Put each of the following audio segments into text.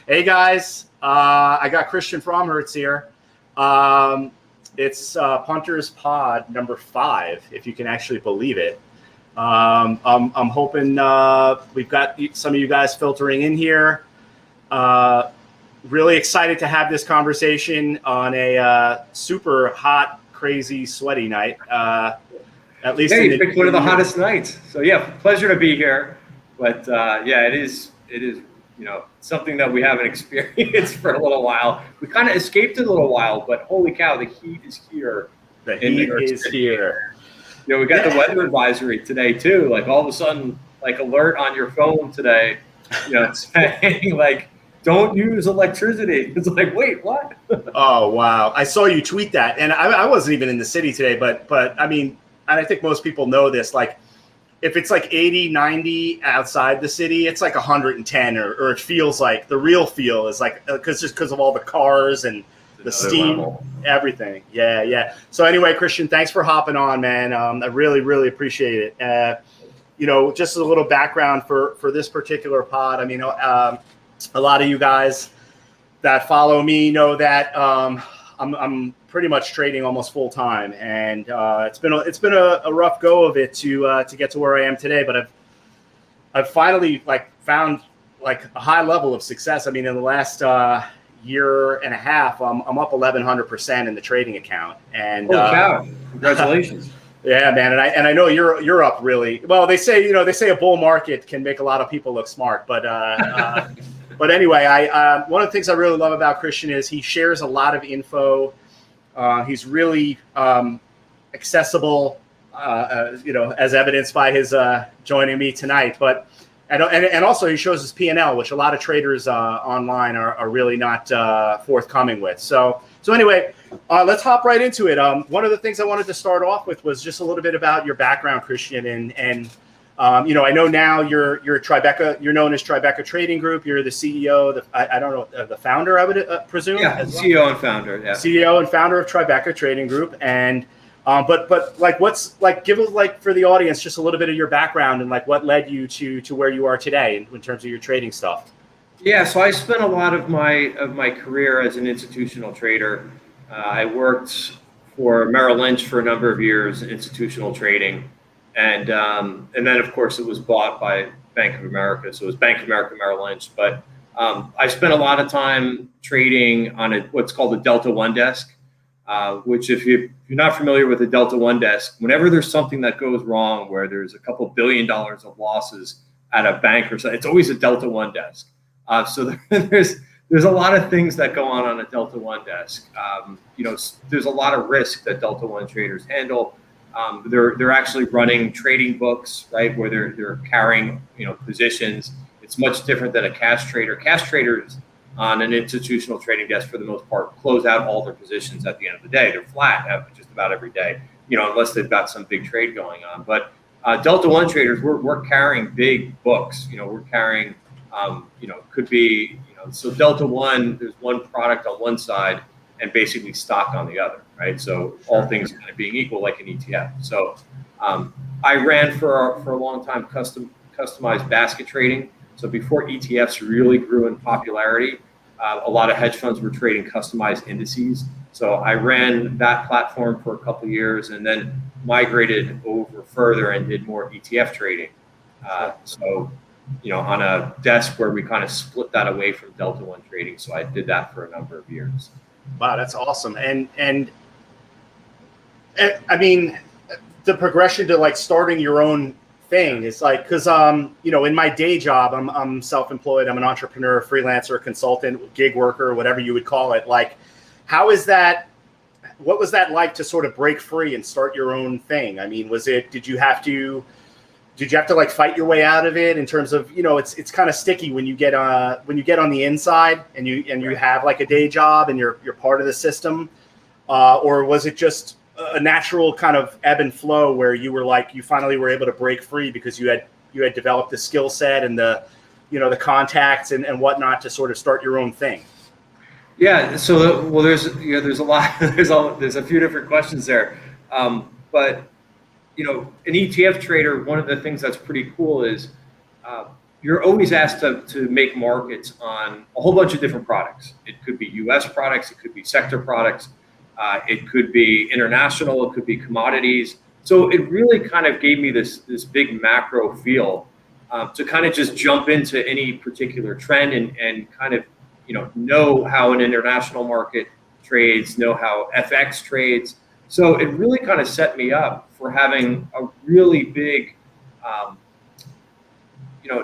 Hey guys, I got Christian Fromhertz here. It's Punter's pod number 5, if you can actually believe it. I'm hoping we've got some of you guys filtering in here. Really excited to have this conversation on a super hot, crazy, sweaty night. At least you picked one of the hottest nights. So yeah, pleasure to be here. But yeah, it is something that we haven't experienced for a little while. We kind of escaped it a little while, but holy cow, the heat is here. The heat is here. We got the weather advisory today too. Like all of a sudden, like alert on your phone today, saying like, don't use electricity. It's like, wait, what? Oh, wow. I saw you tweet that. And I wasn't even in the city today, but I mean, and I think most people know this, like if it's like 80, 90 outside the city, it's like 110 or it feels like the real feel is like, because of all the cars and the steam, everything. Yeah. So anyway, Christian, thanks for hopping on, man. I really, really appreciate it. Just a little background for this particular pod. I mean, a lot of you guys that follow me know that I'm pretty much trading almost full time, and it's been a rough go of it to get to where I am today. But I've finally found a high level of success. I mean, in the last year and a half, I'm up 1,100% in the trading account. And holy cow! Congratulations. Yeah, man, and I know you're up really well. They say a bull market can make a lot of people look smart, but but anyway, one of the things I really love about Christian is he shares a lot of info. He's really accessible, as evidenced by his joining me tonight. But and also he shows his P&L, which a lot of traders online are really not forthcoming with. So anyway, let's hop right into it. One of the things I wanted to start off with was just a little bit about your background, Christian, and I know now you're Tribeca. You're known as Tribeca Trading Group. You're the CEO. I don't know, the founder, I would presume. Yeah, CEO and founder. Yeah. CEO and founder of Tribeca Trading Group. And but what's give us for the audience just a little bit of your background and what led you to where you are today in terms of your trading stuff. Yeah, so I spent a lot of my career as an institutional trader. I worked for Merrill Lynch for a number of years in institutional trading. And then, of course, it was bought by Bank of America. So it was Bank of America, Merrill Lynch. But I spent a lot of time trading on what's called a Delta One desk, which if you're not familiar with a Delta One desk, whenever there's something that goes wrong, where there's a couple $1 billion of losses at a bank or something, it's always a Delta One desk. So there's a lot of things that go on a Delta One desk. There's a lot of risk that Delta One traders handle. They're actually running trading books, right, where they're carrying positions. It's much different than a cash trader. Cash traders on an institutional trading desk, for the most part, close out all their positions at the end of the day. They're flat just about every day, unless they've got some big trade going on. But Delta One traders, we're carrying big books. We're carrying, could be, so Delta One, there's one product on one side and basically stock on the other, right? So all things kind of being equal, like an ETF. So I ran for a long time customized basket trading. So before ETFs really grew in popularity, a lot of hedge funds were trading customized indices. So I ran that platform for a couple of years and then migrated over further and did more ETF trading. On a desk where we kind of split that away from Delta One trading. So I did that for a number of years. Wow, that's awesome. And I mean, the progression to starting your own thing is because in my day job, I'm self-employed. I'm an entrepreneur, freelancer, consultant, gig worker, whatever you would call it. How is that? What was that like to sort of break free and start your own thing? I mean, did you have to fight your way out of it in terms of, it's kind of sticky when you get on the inside and you have a day job and you're part of the system, or was it just a natural kind of ebb and flow where you were you finally were able to break free because you had developed the skill set and the contacts and whatnot to sort of start your own thing? Yeah. So, well, there's a lot, there's a few different questions there. But, an ETF trader, one of the things that's pretty cool is, you're always asked to make markets on a whole bunch of different products. It could be U.S. products, it could be sector products, it could be international, it could be commodities. So it really kind of gave me this big macro feel to kind of just jump into any particular trend and kind of know how an international market trades, know how FX trades. So it really kind of set me up for having a really big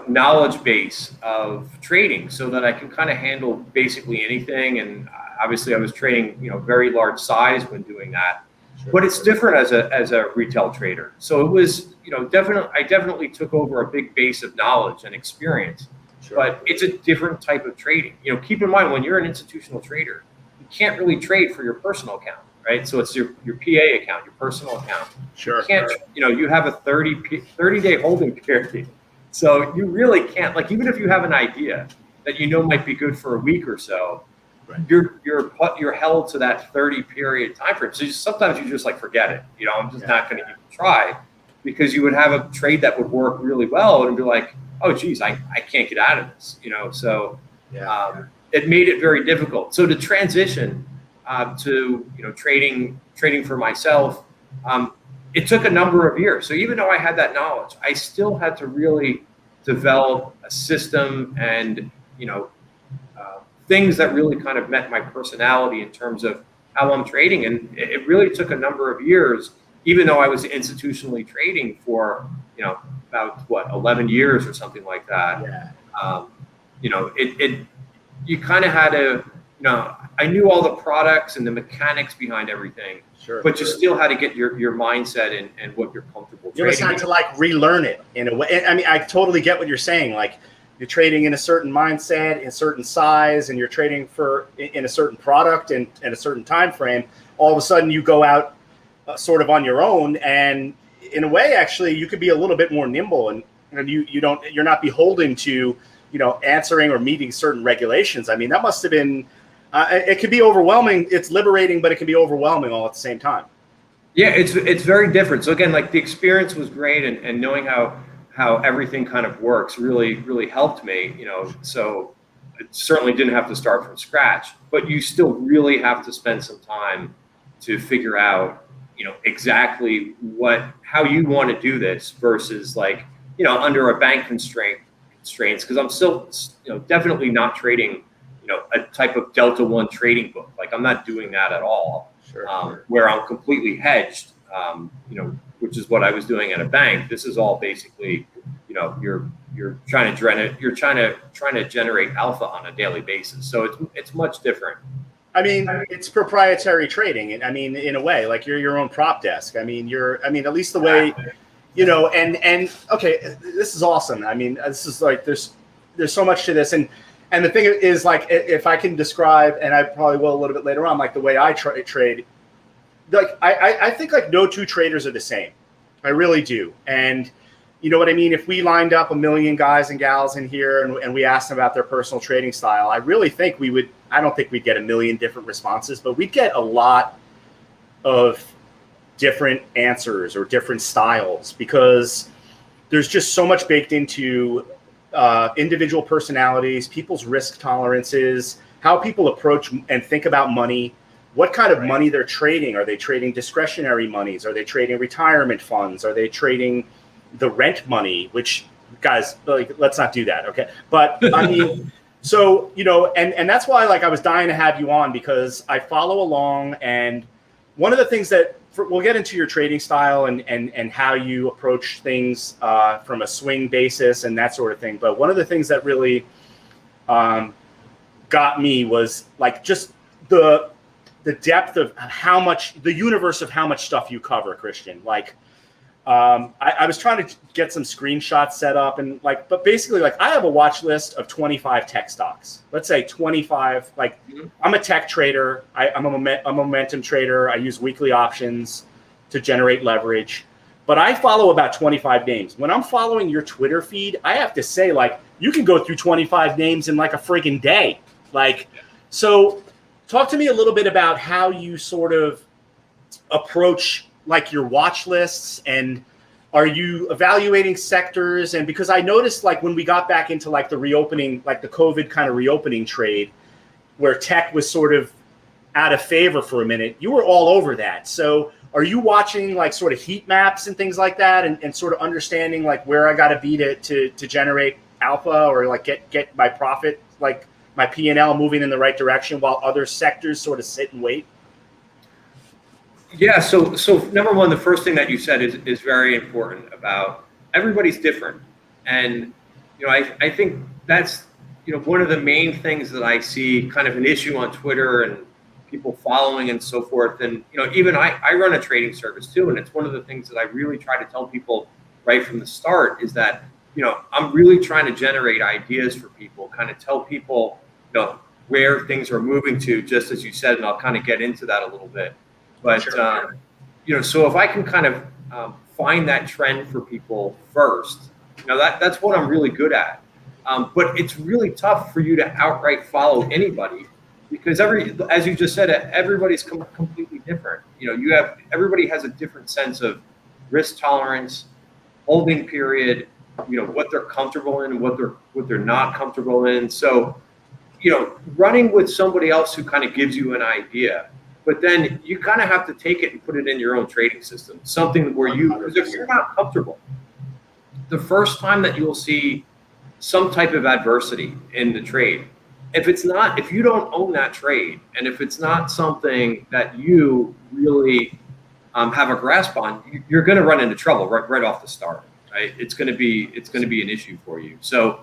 knowledge base of trading so that I can kind of handle basically anything. And obviously I was trading, very large size when doing that, but it's different as a retail trader. So it was, I definitely took over a big base of knowledge and experience, but it's a different type of trading. Keep in mind when you're an institutional trader, you can't really trade for your personal account, right? So it's your PA account, your personal account. Sure. You can't, you have a 30-day holding period. So you really can't, like, even if you have an idea that might be good for a week or so, right, you're held to that 30 period time frame. So sometimes you just forget it. I'm just not going to even try, because you would have a trade that would work really well and be like, oh geez, I can't get out of this. So it made it very difficult. So to transition to trading for myself, it took a number of years. So even though I had that knowledge, I still had to really develop a system and, things that really kind of met my personality in terms of how I'm trading. And it really took a number of years, even though I was institutionally trading for, about 11 years or something like that. Yeah. You kind of had to, I knew all the products and the mechanics behind everything. Sure, but you still had to get your mindset and what you're comfortable trading. You almost had to relearn it in a way. I mean, I totally get what you're saying. You're trading in a certain mindset, in a certain size, and you're trading in a certain product and a certain time frame. All of a sudden, you go out sort of on your own, and in a way, actually, you could be a little bit more nimble, and you're not beholden to answering or meeting certain regulations. I mean, that must have been. It could be overwhelming. It's liberating, but it can be overwhelming all at the same time. Yeah, it's very different. So again, the experience was great, and knowing how everything kind of works really helped me. So it certainly didn't have to start from scratch, but you still really have to spend some time to figure out, exactly how you want to do this versus under a bank constraints. Because I'm still, definitely not trading a type of Delta One trading book. I'm not doing that at all. Sure. Where I'm completely hedged, which is what I was doing at a bank. This is all basically, you're trying to generate alpha on a daily basis. So it's much different. I mean, it's proprietary trading. I mean, in a way, you're your own prop desk. I mean, at least the way, and okay, this is awesome. I mean, this is there's so much to this. And the thing is, if I can describe, and I probably will a little bit later on, the way I trade, I think no two traders are the same. I really do. And you know what I mean? If we lined up 1 million guys and gals in here and we asked them about their personal trading style, I really think I don't think we'd get 1 million different responses, but we'd get a lot of different answers or different styles, because there's just so much baked into individual personalities, people's risk tolerances, how people approach and think about money, what kind of money they're trading. Are they trading discretionary monies? Are they trading retirement funds? Are they trading the rent money? Which, guys, let's not do that, okay? But I mean, so and that's why I was dying to have you on, because I follow along, and one of the things that we'll get into your trading style and how you approach things from a swing basis and that sort of thing. But one of the things that really got me was just the depth of the universe of how much stuff you cover, Christian. I was trying to get some screenshots set up, and but basically I have a watch list of 25 tech stocks. Let's say 25. I'm a tech trader. I'm a momentum trader. I use weekly options to generate leverage, but I follow about 25 names. When I'm following your Twitter feed, I have to say you can go through 25 names in a friggin' day. So talk to me a little bit about how you sort of approach your watch lists and Are you evaluating sectors? And because I noticed like when we got back into like the reopening, like the COVID kind of reopening trade, where tech was sort of out of favor for a minute, you were all over that. So are you watching like sort of heat maps and things like that, and sort of understanding like where I got to be to generate alpha, or like get my profit, like my P&L moving in the right direction while other sectors sort of sit and wait? Yeah, so number one, the first thing that you said is very important about everybody's different. And, I think that's, one of the main things that I see kind of an issue on Twitter and people following and so forth. And, even I run a trading service too. And it's one of the things that I really try to tell people right from the start is that, I'm really trying to generate ideas for people, kind of tell people, where things are moving to, just as you said, and I'll kind of get into that a little bit. But, Sure. So if I can kind of find that trend for people first, that's what I'm really good at. But it's really tough for you to outright follow anybody because as you just said, everybody's completely different. Everybody has a different sense of risk tolerance, holding period, what they're comfortable in, what they're not comfortable in. So, running with somebody else who kind of gives you an idea. But then you kind of have to take it and put it in your own trading system, something where because if you're not comfortable, the first time that you'll see some type of adversity in the trade, if you don't own that trade, and if it's not something that you really have a grasp on, you're going to run into trouble right off the start, right? It's going to be an issue for you. So,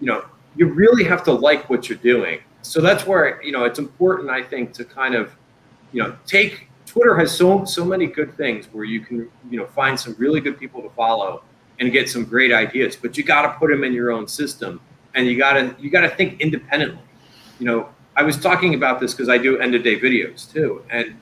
you really have to like what you're doing. So that's where, it's important, I think, to kind of, take Twitter has so many good things where you can, find some really good people to follow and get some great ideas, but you got to put them in your own system, and you got to think independently. I was talking about this because I do end of day videos too. And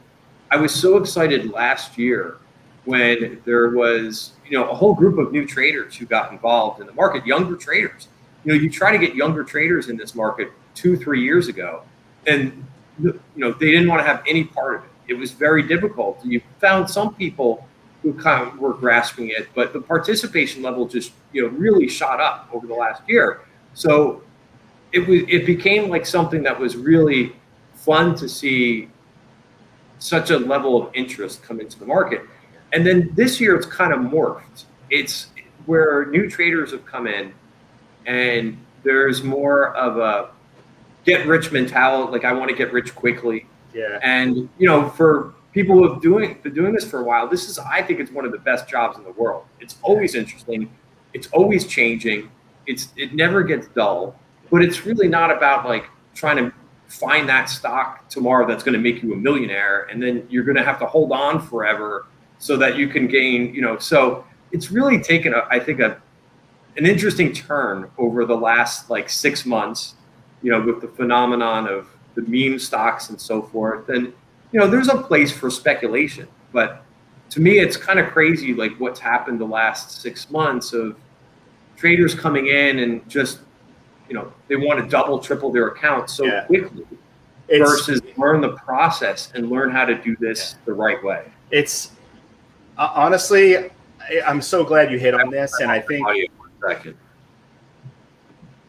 I was so excited last year when there was, a whole group of new traders who got involved in the market, younger traders. You try to get younger traders in this market 2-3 years ago, and they didn't want to have any part of it. It was very difficult. You found some people who kind of were grasping it, but the participation level just really shot up over the last year. So it became like something that was really fun to see such a level of interest come into the market. And then this year it's kind of morphed. It's where new traders have come in, and there's more of a get rich mentality, like I want to get rich quickly. Yeah. And for people who have been doing this for a while, I think it's one of the best jobs in the world. It's always interesting, it's always changing, it never gets dull, but it's really not about like trying to find that stock tomorrow that's going to make you a millionaire, and then you're going to have to hold on forever so that you can gain, so it's really taken an interesting turn over the last like 6 months, with the phenomenon of the meme stocks and so forth. And, there's a place for speculation, but to me, it's kind of crazy, like what's happened the last 6 months of traders coming in and just, they want to double, triple their accounts so quickly versus learn the process and learn how to do this the right way. It's honestly, I'm so glad you hit on this. And I think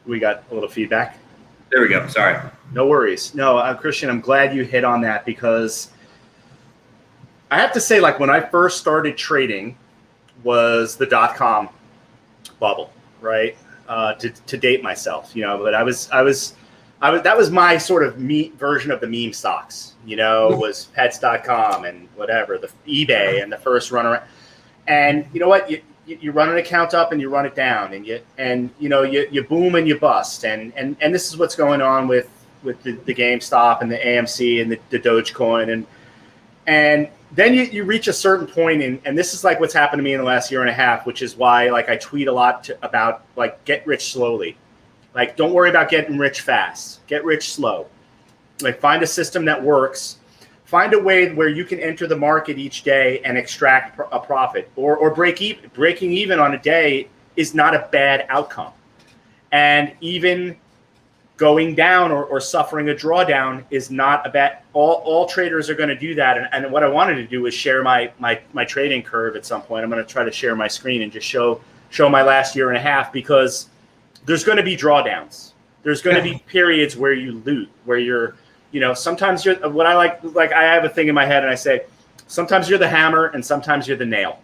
we got a little feedback. There we go. Sorry. No worries. No, Christian, I'm glad you hit on that, because I have to say, like when I first started trading was the .com bubble, right? To date myself, but I was that was my sort of version of the meme stocks, was pets.com and whatever, the eBay and the first run around. And you know what? You run an account up and you run it down, and you boom and you bust, and this is what's going on with the GameStop and the AMC and the Dogecoin, and then you reach a certain point, and this is like what's happened to me in the last year and a half, which is why like I tweet a lot about like get rich slowly, like don't worry about getting rich fast, get rich slow, like find a system that works. Find a way where you can enter the market each day and extract a profit, or breaking even on a day is not a bad outcome. And even going down or suffering a drawdown is not a bad. All traders are going to do that. And what I wanted to do was share my trading curve at some point. I'm going to try to share my screen and just show my last year and a half, because there's going to be drawdowns. There's going to be periods where you lose, where you're, sometimes you're, what I like I have a thing in my head and I say, sometimes you're the hammer and sometimes you're the nail.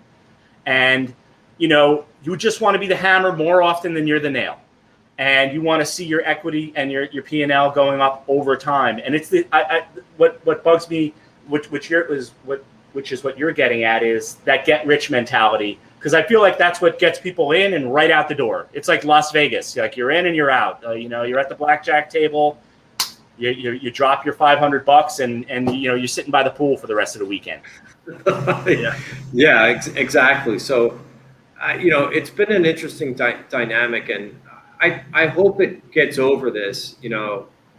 And, you just want to be the hammer more often than you're the nail. And you want to see your equity and your P&L going up over time. And it's what bugs me, which is what you're getting at, is that get rich mentality. Because I feel like that's what gets people in and right out the door. It's like Las Vegas. Like, you're in and you're out. You're at the blackjack table. You drop your $500 and you're sitting by the pool for the rest of the weekend. Yeah, exactly. So, it's been an interesting dynamic, and I hope it gets over this.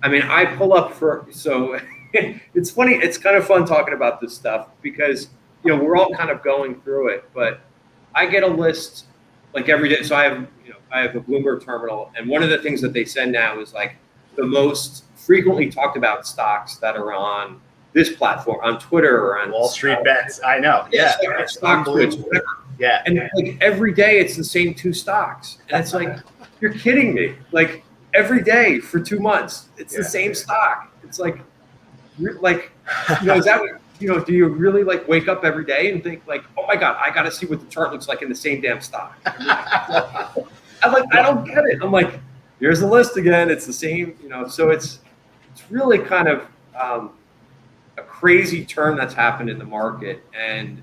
I pull up so it's funny. It's kind of fun talking about this stuff because, we're all kind of going through it, but I get a list like every day. So I have a Bloomberg terminal, and one of the things that they send now is like the most frequently talked about stocks that are on this platform, on Twitter or on Wall Street Bets. I know. Yeah. Stock Twitch, whatever. Yeah. And like every day it's the same 2 stocks. And it's like, you're kidding me. Like every day for 2 months, it's the same stock. It's like, is that what, do you really like wake up every day and think like, oh my God, I got to see what the chart looks like in the same damn stock? I don't get it. I'm like, here's the list again. It's the same, so it's really kind of a crazy turn that's happened in the market. And,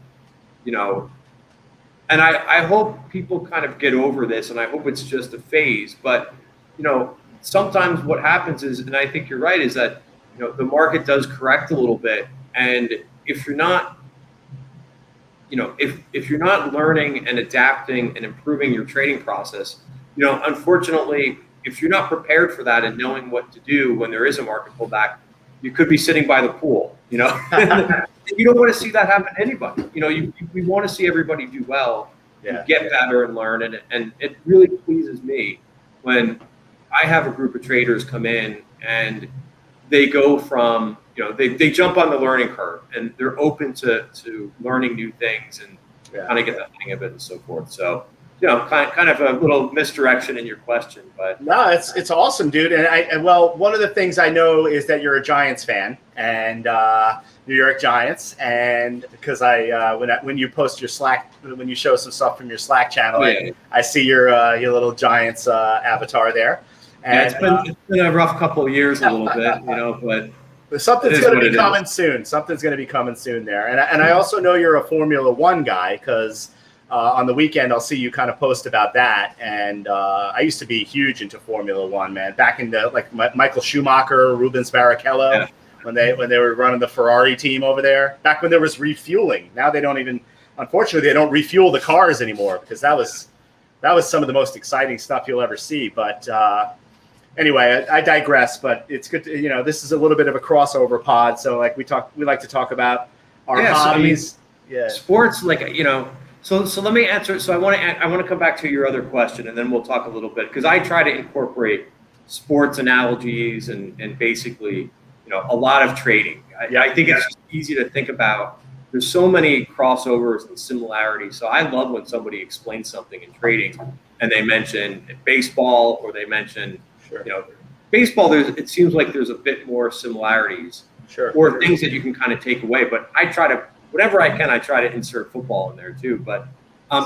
and I hope people kind of get over this, and I hope it's just a phase. But, sometimes what happens is, and I think you're right, is that, the market does correct a little bit. And if you're not, if you're not learning and adapting and improving your trading process, unfortunately, if you're not prepared for that and knowing what to do when there is a market pullback, you could be sitting by the pool, You don't want to see that happen to anybody. We want to see everybody do well, get better and learn. And it really pleases me when I have a group of traders come in and they go from, they jump on the learning curve and they're open to learning new things and kind of get the hang of it and so forth. So, kind of a little misdirection in your question, but no, it's awesome, dude. And one of the things I know is that you're a Giants fan and New York Giants, and because when you post your Slack, when you show some stuff from your Slack channel, I see your little Giants avatar there. And it's been a rough couple of years, a little bit, but something's going to be coming soon. Something's going to be coming soon there. And I also know you're a Formula One guy because on the weekend I'll see you kind of post about that. And I used to be huge into Formula One, man. Back in the Michael Schumacher, Rubens Barrichello, when they were running the Ferrari team over there. Back when there was refueling. Now they don't even. Unfortunately, they don't refuel the cars anymore because that was some of the most exciting stuff you'll ever see. But anyway, I digress, but it's good to, this is a little bit of a crossover pod. So we like to talk about our hobbies. Sports, so let me answer. So I want to come back to your other question, and then we'll talk a little bit, because I try to incorporate sports analogies and basically, a lot of trading. I think it's just easy to think about. There's so many crossovers and similarities. So I love when somebody explains something in trading and they mention baseball, or they mention baseball, it seems like there's a bit more similarities or things that you can kind of take away. But I try to, whenever I can, I try to insert football in there too. But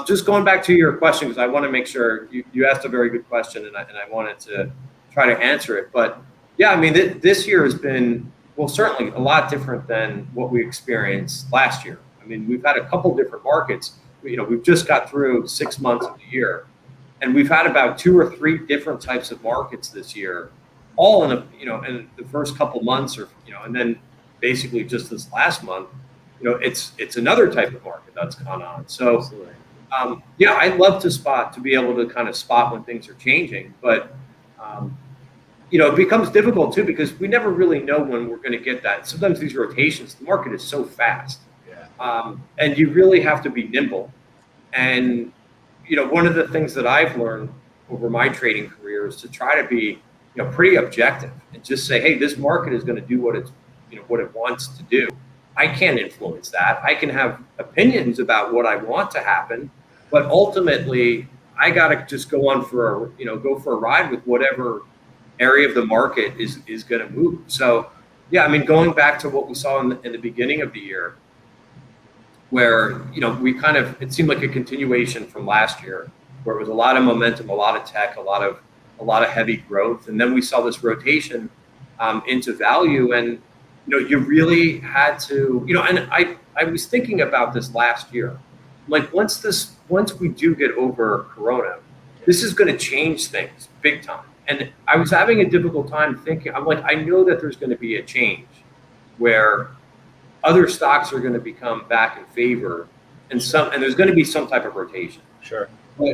just going back to your question, because I want to make sure you asked a very good question, and I wanted to try to answer it. But this year has been, certainly a lot different than what we experienced last year. We've had a couple different markets. We've just got through 6 months of the year. And we've had about 2 or 3 different types of markets this year, all in in the first couple months, and then basically just this last month, it's another type of market that's gone on. So, I'd love to be able to kind of spot when things are changing, but it becomes difficult too, because we never really know when we're going to get that. Sometimes these rotations, the market is so fast, and you really have to be nimble. And one of the things that I've learned over my trading career is to try to be, pretty objective and just say, hey, this market is going to do what it's, what it wants to do. I can't influence that. I can have opinions about what I want to happen, but ultimately I got to just go for a ride with whatever area of the market is going to move. So, yeah, I mean, going back to what we saw in the beginning of the year, where, it seemed like a continuation from last year, where it was a lot of momentum, a lot of tech, a lot of heavy growth. And then we saw this rotation into value. And, you really had to, and I was thinking about this last year, like once we do get over Corona, this is going to change things big time. And I was having a difficult time thinking, I'm like, I know that there's going to be a change where other stocks are going to become back in favor, and there's going to be some type of rotation. Sure. But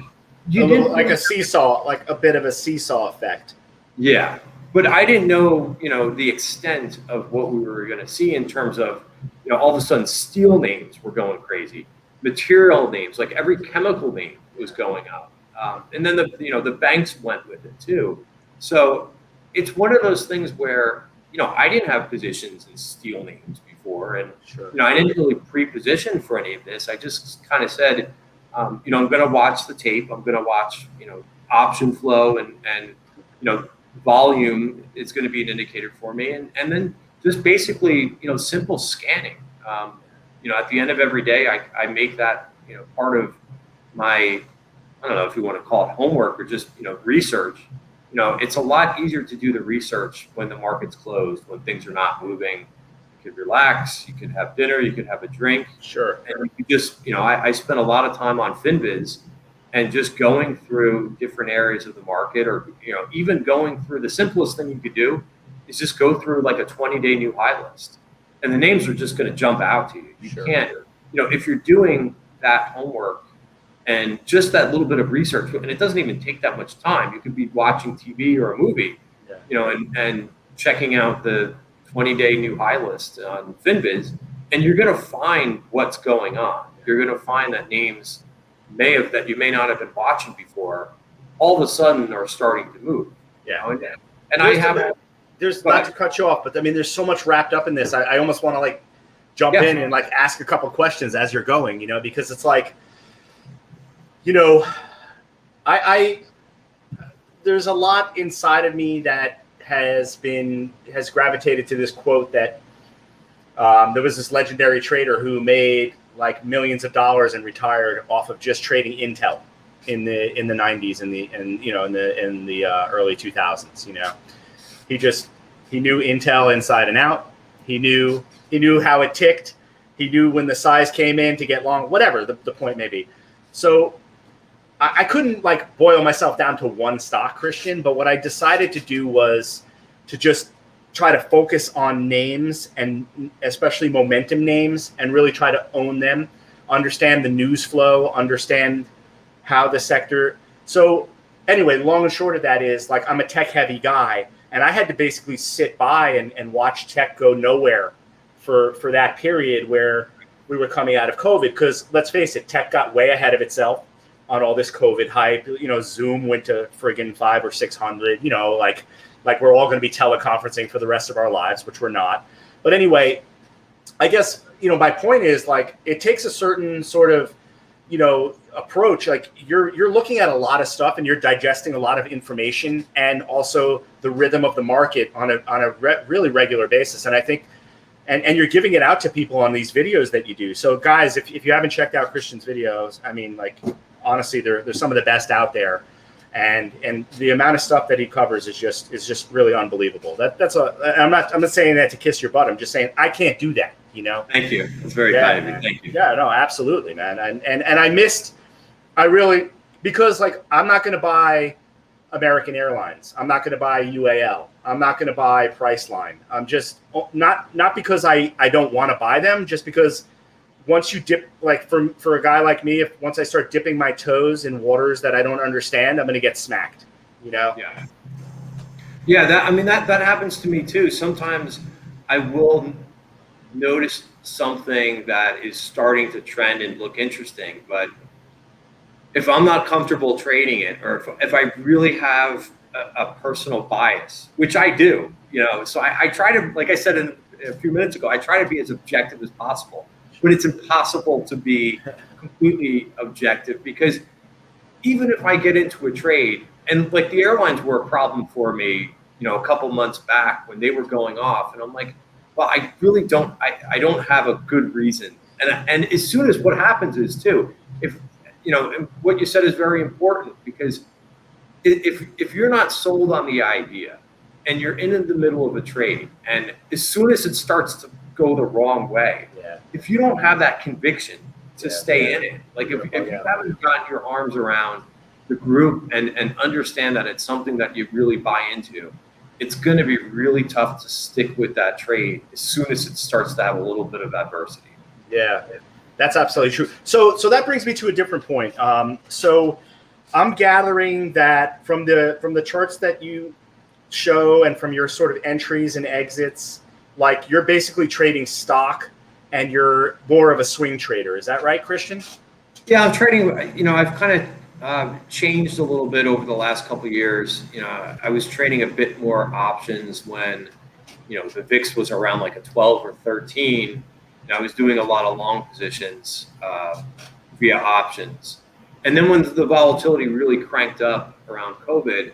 like a seesaw, like a bit of a seesaw effect. Yeah. But I didn't know, the extent of what we were going to see in terms of, all of a sudden steel names were going crazy, material names, like every chemical name was going up. And then the banks went with it too. So it's one of those things where, I didn't have positions in steel names before, and sure. I didn't really pre-position for any of this. I just kind of said, I'm going to watch the tape. I'm going to watch, option flow and volume is going to be an indicator for me. And then just basically, simple scanning. At the end of every day, I make that, part of my, I don't know if you want to call it homework or just, research. It's a lot easier to do the research when the market's closed, when things are not moving. You could relax, you could have dinner, you could have a drink. Sure. And you just, I spent a lot of time on FinViz and just going through different areas of the market, or, even going through, the simplest thing you could do is just go through like a 20-day new high list. And the names are just going to jump out to you. You sure. can't, if you're doing that homework and just that little bit of research, and it doesn't even take that much time. You could be watching TV or a movie, and checking out the 20-day new high list on FinViz, and you're going to find what's going on. You're going to find that names that you may not have been watching before, all of a sudden are starting to move. Yeah. And there's not to cut you off, but I mean, there's so much wrapped up in this. I almost want to like jump in and like ask a couple questions as you're going, because it's like, I there's a lot inside of me that has gravitated to this quote that there was this legendary trader who made like millions of dollars and retired off of just trading Intel in the 90s and in the early 2000s. He knew Intel inside and out. He knew how it ticked. He knew when the size came in to get long, whatever the point may be. So I couldn't like boil myself down to one stock, Christian, but what I decided to do was to just try to focus on names, and especially momentum names, and really try to own them, understand the news flow, understand how the sector. So anyway, long and short of that is like, I'm a tech heavy guy, and I had to basically sit by and watch tech go nowhere for that period where we were coming out of COVID. Because let's face it, tech got way ahead of itself on all this COVID hype. Zoom went to friggin' 500 or 600, like we're all going to be teleconferencing for the rest of our lives, which we're not. But anyway, I guess, my point is like, it takes a certain sort of, approach. Like you're looking at a lot of stuff and you're digesting a lot of information, and also the rhythm of the market on a really regular basis. And I think, and you're giving it out to people on these videos that you do. So guys, if you haven't checked out Christian's videos, I mean, like, honestly, they're some of the best out there. And the amount of stuff that he covers is just really unbelievable. I'm not saying that to kiss your butt. I'm just saying I can't do that. Thank you. That's very kind of you. Thank you. Yeah, no, absolutely, man. Because like, I'm not going to buy American Airlines. I'm not going to buy UAL. I'm not going to buy Priceline. I'm just not because I don't want to buy them, just because once you dip, like for a guy like me, once I start dipping my toes in waters that I don't understand, I'm going to get smacked, Yeah. Yeah. That happens to me too. Sometimes I will notice something that is starting to trend and look interesting, but if I'm not comfortable trading it, or if I really have a personal bias, which I do, so I try to, like I said a few minutes ago, I try to be as objective as possible, but it's impossible to be completely objective, because even if I get into a trade, and like the airlines were a problem for me, a couple months back when they were going off, and I'm like, well, I really I don't have a good reason. And as soon as what happens is too, if, and what you said is very important, because if you're not sold on the idea and you're in the middle of a trade, and as soon as it starts to go the wrong way, if you don't have that conviction to stay in it, like if you haven't got your arms around the group and understand that it's something that you really buy into, it's going to be really tough to stick with that trade as soon as it starts to have a little bit of adversity. Yeah, that's absolutely true. So that brings me to a different point. So I'm gathering that from the charts that you show and from your sort of entries and exits, like you're basically trading stock and you're more of a swing trader. Is that right, Christian? Yeah, I'm trading, I've kind of changed a little bit over the last couple of years. I was trading a bit more options when, the VIX was around like a 12 or 13. I was doing a lot of long positions via options. And then when the volatility really cranked up around COVID,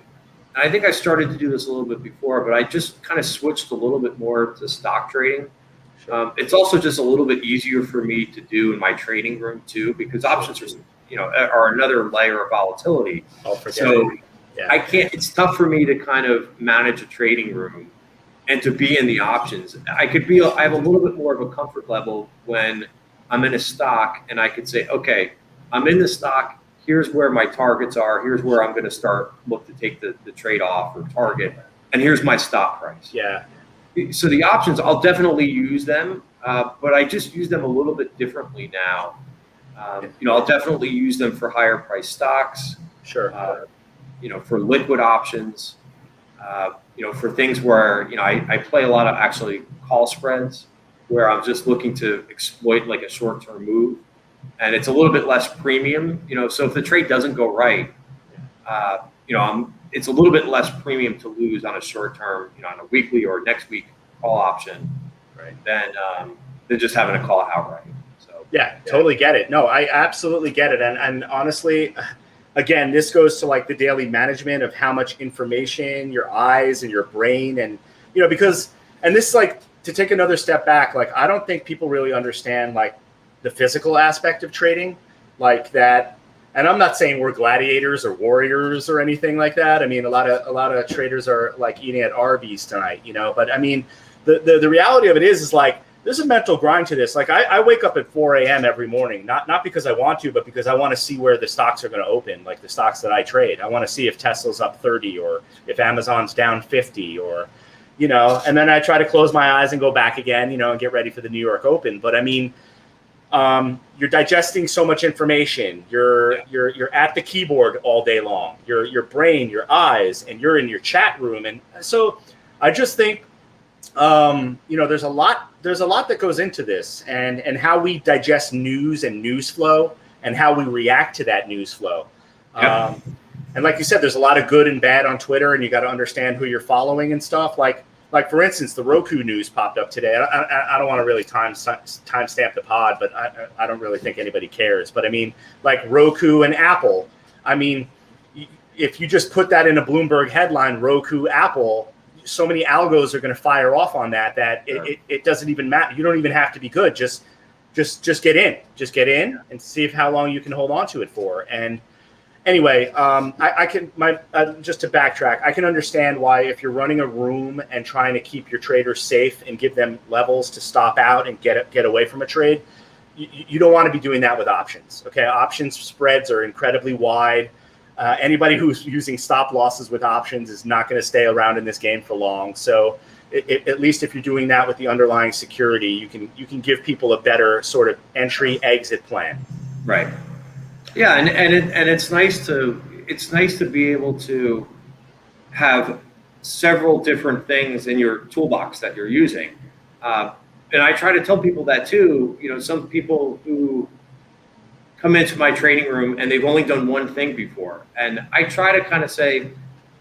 and I think I started to do this a little bit before, but I just kind of switched a little bit more to stock trading. Sure. It's also just a little bit easier for me to do in my trading room too, because options are another layer of volatility. So I can't, it's tough for me to kind of manage a trading room and to be in the options. I have a little bit more of a comfort level when I'm in a stock, and I could say, okay, I'm in the stock. Here's where my targets are. Here's where I'm going to look to take the trade off or target. And here's my stop price. Yeah. So the options, I'll definitely use them, but I just use them a little bit differently now. I'll definitely use them for higher price stocks. Sure. For liquid options. For things where, I play a lot of actually call spreads where I'm just looking to exploit like a short-term move, and it's a little bit less premium, so if the trade doesn't go right, it's a little bit less premium to lose on a short-term, on a weekly or next week call option, right, than just having to call outright. So totally get it. No, I absolutely get it. And honestly, again, this goes to like the daily management of how much information your eyes and your brain, and because this, like, to take another step back, like I don't think people really understand like the physical aspect of trading, like that. And I'm not saying we're gladiators or warriors or anything like that. I mean, a lot of traders are like eating at Arby's tonight, but I mean, the reality of it is like there's a mental grind to this. Like I wake up at 4 a.m. every morning, not because I want to, but because I want to see where the stocks are going to open, like the stocks that I trade. I want to see if Tesla's up 30 or if Amazon's down 50 or, and then I try to close my eyes and go back again, and get ready for the New York Open. But I mean, you're digesting so much information. You're at the keyboard all day long. Your brain, your eyes, and you're in your chat room. And so I just think, there's a lot that goes into this, and how we digest news and news flow, and how we react to that news flow. Yep. And like you said, there's a lot of good and bad on Twitter, and you got to understand who you're following and stuff. Like for instance, the Roku news popped up today. I don't want to really timestamp the pod, but I don't really think anybody cares. But I mean, like Roku and Apple. I mean, if you just put that in a Bloomberg headline, Roku, Apple, so many algos are going to fire off on that it doesn't even matter. You don't even have to be good. Just get in. Just get in and see how long you can hold on to it for. And anyway, just to backtrack, I can understand why if you're running a room and trying to keep your traders safe and give them levels to stop out and get away from a trade, you don't want to be doing that with options. Okay, options spreads are incredibly wide. Anybody who's using stop losses with options is not going to stay around in this game for long. So at least if you're doing that with the underlying security, you can give people a better sort of entry exit plan. Right. Yeah, and it's nice to be able to have several different things in your toolbox that you're using. And I try to tell people that too. Some people who come into my trading room and they've only done one thing before, and I try to kind of say,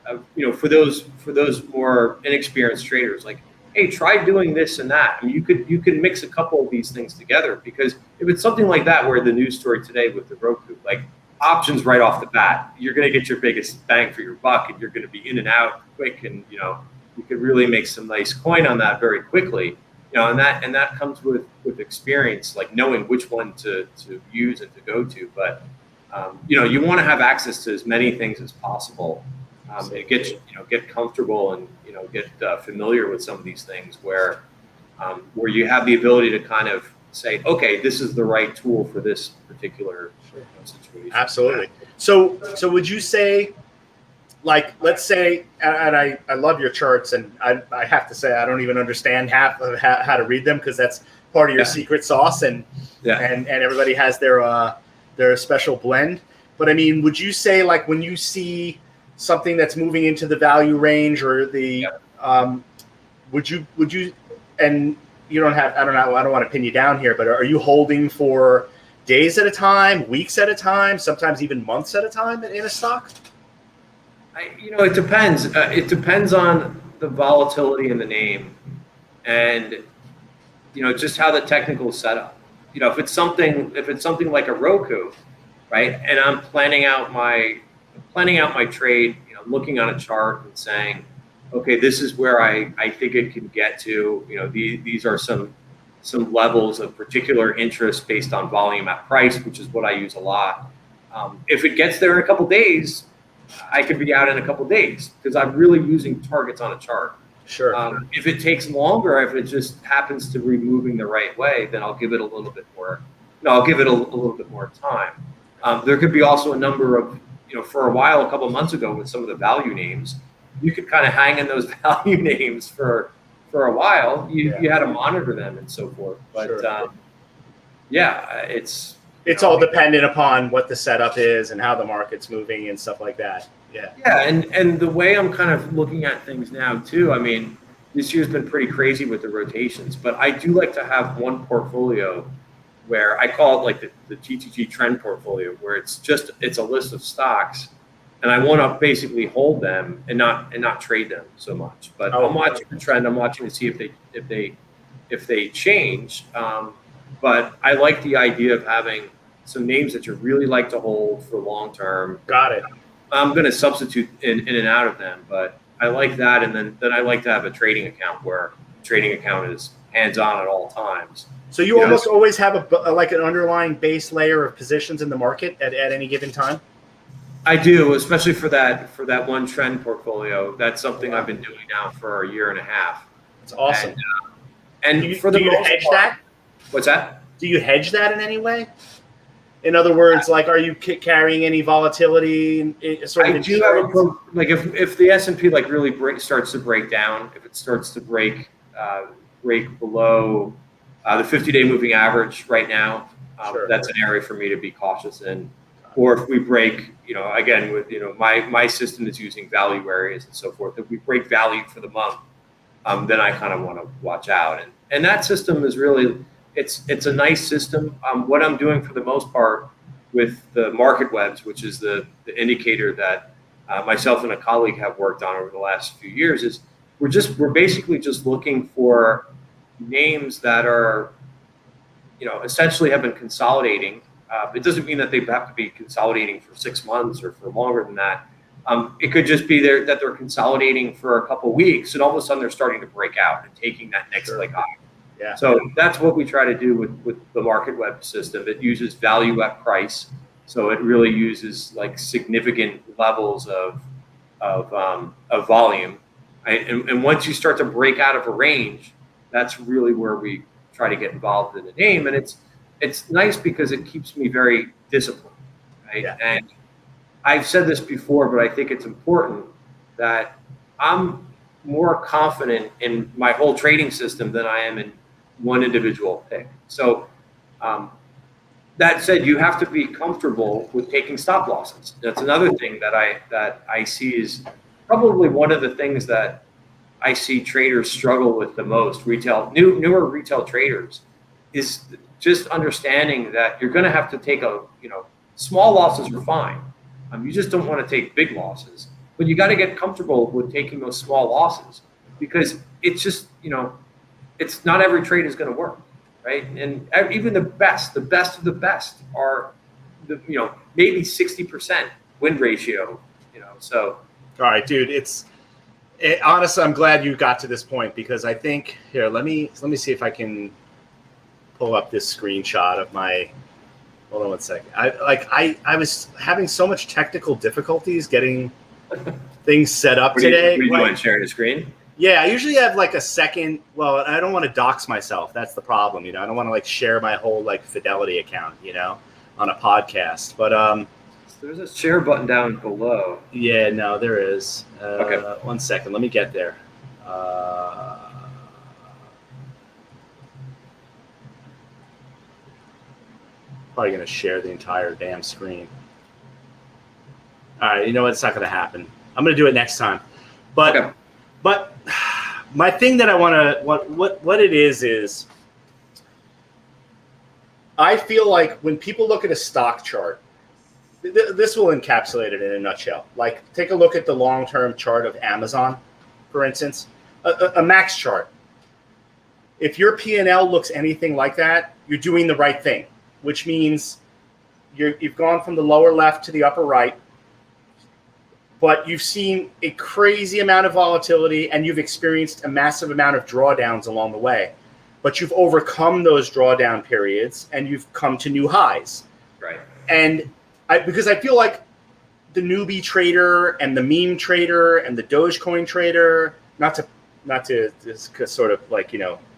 for those more inexperienced traders, like, hey, try doing this and that. I mean, you could mix a couple of these things together, because if it's something like that, where the news story today with the Roku, like options right off the bat, you're going to get your biggest bang for your buck, and you're going to be in and out quick, and you could really make some nice coin on that very quickly. And that comes with experience, like knowing which one to use and to go to. But you want to have access to as many things as possible. And get comfortable and get familiar with some of these things where you have the ability to kind of say, okay, this is the right tool for this particular situation. Absolutely. So would you say, like, let's say, and I love your charts, and I have to say I don't even understand half of how to read them, because that's part of your secret sauce, and everybody has their special blend. But I mean, would you say, like, when you see something that's moving into the value range, or the would you and you don't have, I don't want to pin you down here, but are you holding for days at a time, weeks at a time, sometimes even months at a time in a stock? It depends. It depends on the volatility in the name, and just how the technical is set up. If it's something like a Roku, right, and I'm planning out my trade, looking on a chart and saying, okay, this is where I think it can get to. These are some levels of particular interest based on volume at price, which is what I use a lot. If it gets there in a couple days, I could be out in a couple days, because I'm really using targets on a chart. Sure. If it takes longer, if it just happens to be moving the right way, then I'll give it a little bit more. I'll give it a little bit more time. There could be also a number of, for a while, a couple of months ago, with some of the value names, you could kind of hang in those value names for a while. You had to monitor them and so forth. But sure. It's all dependent upon what the setup is and how the market's moving and stuff like that. Yeah. Yeah, and the way I'm kind of looking at things now too, I mean, this year's been pretty crazy with the rotations, but I do like to have one portfolio where I call it like the GTG trend portfolio, where it's a list of stocks, and I want to basically hold them and not trade them so much. But I'm watching the trend. I'm watching to see if they change. But I like the idea of having some names that you really like to hold for long term. Got it. I'm going to substitute in and out of them, but I like that. And then I like to have a trading account, where the trading account is hands-on at all times. So you almost always have like an underlying base layer of positions in the market at any given time? I do, especially for that one trend portfolio. That's something I've been doing now for a year and a half. It's awesome. And do you hedge part, that? What's that? Do you hedge that in any way? In other words, like, are you carrying any volatility? I do have like if the S&P like really starts to break down, if it starts to break below the 50-day moving average right now, that's an area for me to be cautious in. Or if we break, again with my system is using value areas and so forth. If we break value for the month, then I kind of want to watch out. And that system is really. It's a nice system. What I'm doing for the most part with the market webs, which is the indicator that myself and a colleague have worked on over the last few years, is we're basically just looking for names that are, essentially have been consolidating. It doesn't mean that they have to be consolidating for 6 months or for longer than that. It could just be that they're consolidating for a couple of weeks, and all of a sudden they're starting to break out and taking that next leg higher. Yeah. So that's what we try to do with the market web system. It uses value at price, so it really uses like significant levels of volume. And once you start to break out of a range, that's really where we try to get involved in the name. And it's nice because it keeps me very disciplined, right? Yeah. And I've said this before, but I think it's important that I'm more confident in my whole trading system than I am in one individual pick. So that said, you have to be comfortable with taking stop losses. That's another thing that I see is probably one of the things that I see traders struggle with the most. Newer retail traders is just understanding that you're going to have to take small losses are fine. You just don't want to take big losses. but you got to get comfortable with taking those small losses, because it's just, it's not every trade is going to work, right? And even the best of the best are maybe 60% win ratio, so. All right, dude, honestly, I'm glad you got to this point, because I think here, let me see if I can pull up this screenshot of my. Hold on one second. I was having so much technical difficulties getting things set up today. What are you doing? Sharing the screen? Yeah, I usually have like a second. Well, I don't want to dox myself. That's the problem. I don't want to like share my whole like Fidelity account, on a podcast. But there's a share button down below. Yeah, no, there is. Okay. 1 second. Let me get there. Probably going to share the entire damn screen. All right, you know what? It's not going to happen. I'm going to do it next time. But okay. But my thing that I want to what it is I feel like when people look at a stock chart, this will encapsulate it in a nutshell. Like, take a look at the long-term chart of Amazon, for instance, a max chart. If your P&L looks anything like that, you're doing the right thing, which means you've gone from the lower left to the upper right, but you've seen a crazy amount of volatility and you've experienced a massive amount of drawdowns along the way. But you've overcome those drawdown periods and you've come to new highs. Right. And because I feel like the newbie trader and the meme trader and the Dogecoin trader, not to just sort of like,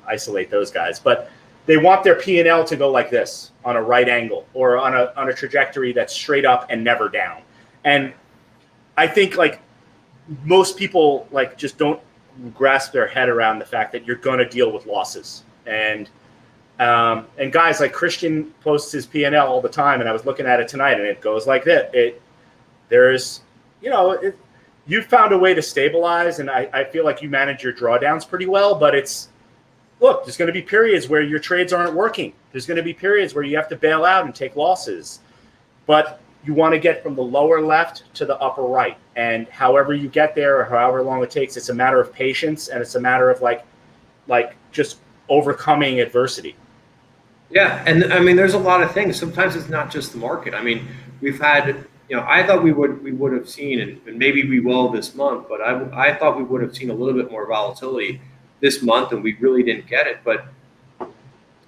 isolate those guys, but they want their P&L to go like this on a right angle or on a trajectory that's straight up and never down. And I think like most people like just don't grasp their head around the fact that you're going to deal with losses. And guys like Christian posts his P&L all the time, and I was looking at it tonight, and it goes like that. You found a way to stabilize, and I feel like you manage your drawdowns pretty well. But there's going to be periods where your trades aren't working. There's going to be periods where you have to bail out and take losses. But you want to get from the lower left to the upper right, and however you get there, or however long it takes, it's a matter of patience, and it's a matter of like just overcoming adversity. Yeah, and I mean, there's a lot of things. Sometimes it's not just the market. I mean, we've had, I thought we would have seen, and maybe we will this month, but I thought we would have seen a little bit more volatility this month, and we really didn't get it. But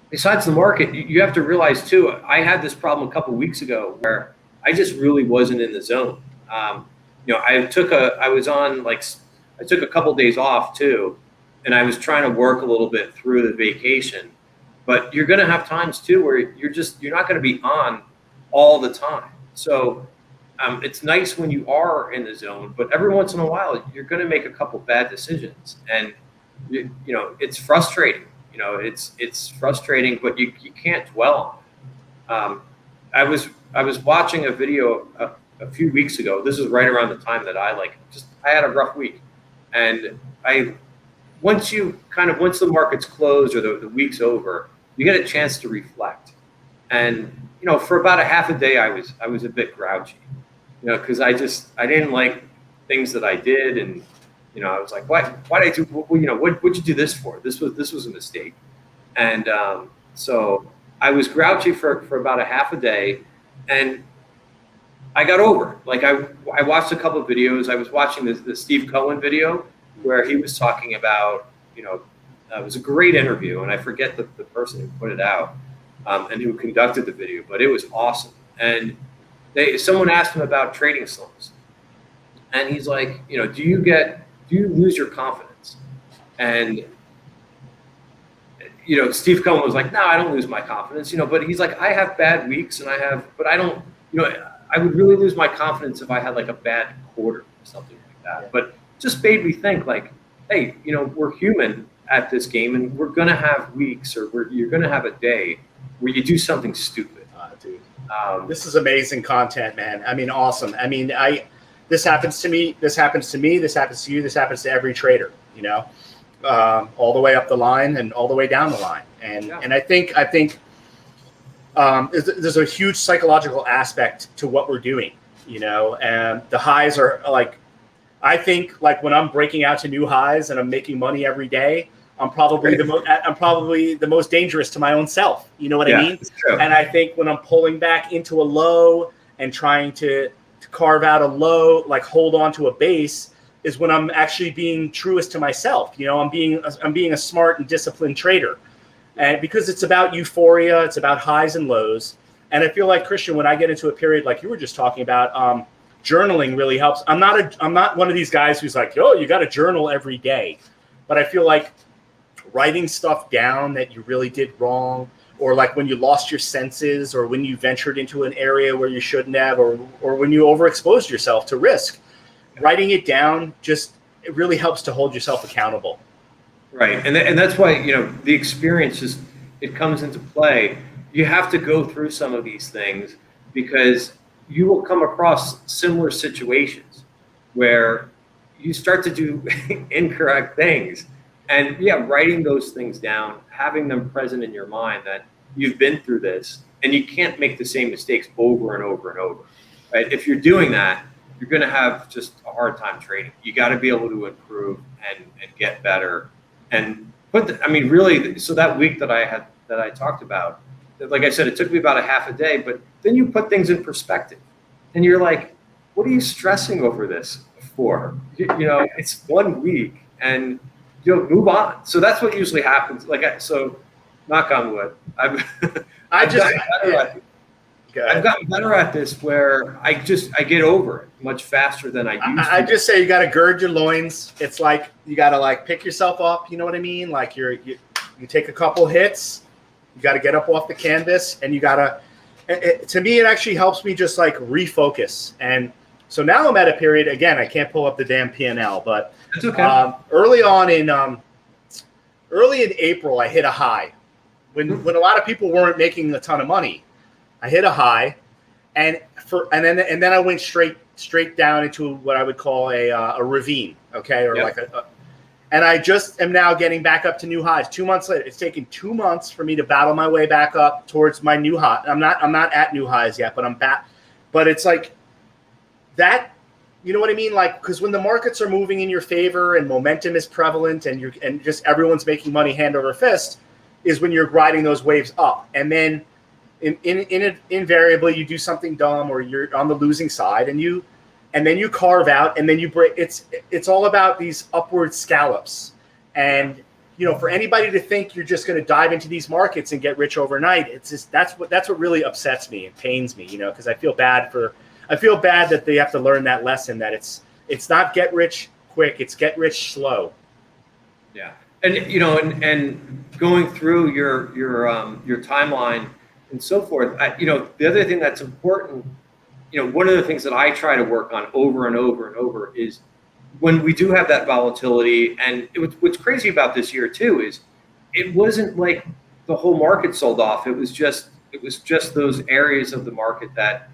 besides the market, you have to realize too, I had this problem a couple of weeks ago where I just really wasn't in the zone. I took a couple of days off too, and I was trying to work a little bit through the vacation. But you're going to have times too where you're not going to be on all the time. So it's nice when you are in the zone, but every once in a while you're going to make a couple bad decisions, and it's frustrating. It's frustrating, but you can't dwell on it. I was watching a video a few weeks ago. This is right around the time that I had a rough week, and once the market's closed or the week's over, you get a chance to reflect. And for about a half a day, I was a bit grouchy, because I didn't like things that I did, and I was like, why did I do? What'd you do this for? This was a mistake. And so I was grouchy for about a half a day, and I got over it. Like I watched a couple of videos. I was watching the Steve Cohen video where he was talking about, it was a great interview, and I forget the person who put it out and who conducted the video, but it was awesome. And someone asked him about trading slumps, and he's like, do you lose your confidence? And Steve Cohen was like, no, I don't lose my confidence, but he's like, I have bad weeks, but I don't, I would really lose my confidence if I had like a bad quarter or something like that. Yeah. But just made me think like, hey, we're human at this game, and we're going to have weeks, or you're going to have a day where you do something stupid. Dude, this is amazing content, man. I mean, awesome. I mean, this happens to me. This happens to me. This happens to you. This happens to every trader, all the way up the line and all the way down the line. And yeah. And I think there's a huge psychological aspect to what we're doing, and the highs are like, I think like when I'm breaking out to new highs and I'm making money every day, I'm probably the most dangerous to my own self. You know what I mean? And I think when I'm pulling back into a low and trying to carve out a low, like hold on to a base, is when I'm actually being truest to myself. You know, I'm being a smart and disciplined trader. And because it's about euphoria, it's about highs and lows. And I feel like, Christian, when I get into a period like you were just talking about, journaling really helps. I'm not one of these guys who's like, oh, you got to journal every day. But I feel like writing stuff down that you really did wrong, or like when you lost your senses, or when you ventured into an area where you shouldn't have, or when you overexposed yourself to risk, writing it down it really helps to hold yourself accountable. Right, and that's why, you know, the experience it comes into play. You have to go through some of these things because you will come across similar situations where you start to do incorrect things. And yeah, writing those things down, having them present in your mind that you've been through this and you can't make the same mistakes over and over and over. Right? If you're doing that, you're going to have just a hard time trading. You got to be able to improve and get better. And really, so that week that I talked about, like I said, it took me about a half a day, but then you put things in perspective and you're like, what are you stressing over this for? You know, it's 1 week and you'll move on. So that's what usually happens. So knock on wood. I've gotten better at this where I get over it much faster than I used to. I just say you got to gird your loins. It's like you got to like pick yourself up. You know what I mean? Like you take a couple hits. You got to get up off the canvas, and you got to. To me, it actually helps me just like refocus. And so now I'm at a period again. I can't pull up the damn P&L, but that's okay. Early in April, I hit a high when a lot of people weren't making a ton of money. I hit a high, and then I went straight down into what I would call a ravine, okay, or like and I just am now getting back up to new highs. 2 months later, it's taken 2 months for me to battle my way back up towards my new high. I'm not at new highs yet, but I'm back. But it's like that, you know what I mean? Like, because when the markets are moving in your favor and momentum is prevalent and just everyone's making money hand over fist, is when you're riding those waves up, and then. Invariably you do something dumb or you're on the losing side and then you carve out and then you break. It's all about these upward scallops. And you know, for anybody to think you're just going to dive into these markets and get rich overnight, it's just that's what really upsets me and pains me, you know, because I feel bad that they have to learn that lesson, that it's not get rich quick, it's get rich slow. Yeah. And you know, and going through your timeline and so forth. You know, the other thing that's important, you know, one of the things that I try to work on over and over and over is when we do have that volatility. And what's crazy about this year too is it wasn't like the whole market sold off. It was just those areas of the market that,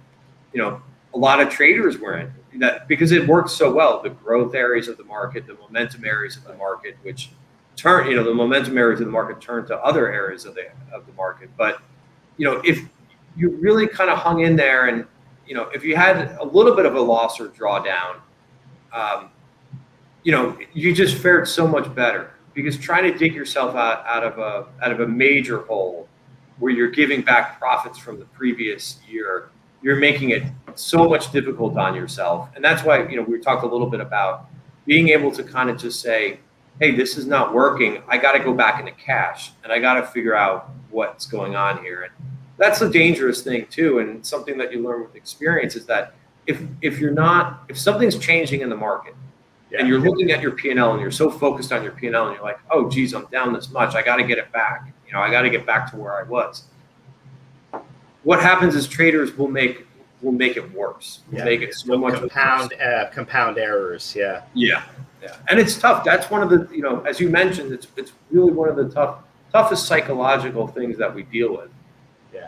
you know, a lot of traders were in, that because it worked so well, the growth areas of the market, the momentum areas of the market, which turn, you know, the momentum areas of the market turn to other areas of the market. But you know, if you really kind of hung in there and, you know, if you had a little bit of a loss or drawdown, you know, you just fared so much better, because trying to dig yourself out of a major hole where you're giving back profits from the previous year, you're making it so much difficult on yourself. And that's why, you know, we talked a little bit about being able to kind of just say, hey, this is not working. I got to go back into cash and I got to figure out what's going on here. And that's the dangerous thing too. And something that you learn with experience is that if something's changing in the market and you're looking at your P&L and you're so focused on your P&L and you're like, oh geez, I'm down this much, I got to get it back. You know, I got to get back to where I was. What happens is traders will make it worse. Make it so much compound errors. Yeah. And it's tough. That's one of the, you know, as you mentioned, it's really one of the toughest psychological things that we deal with.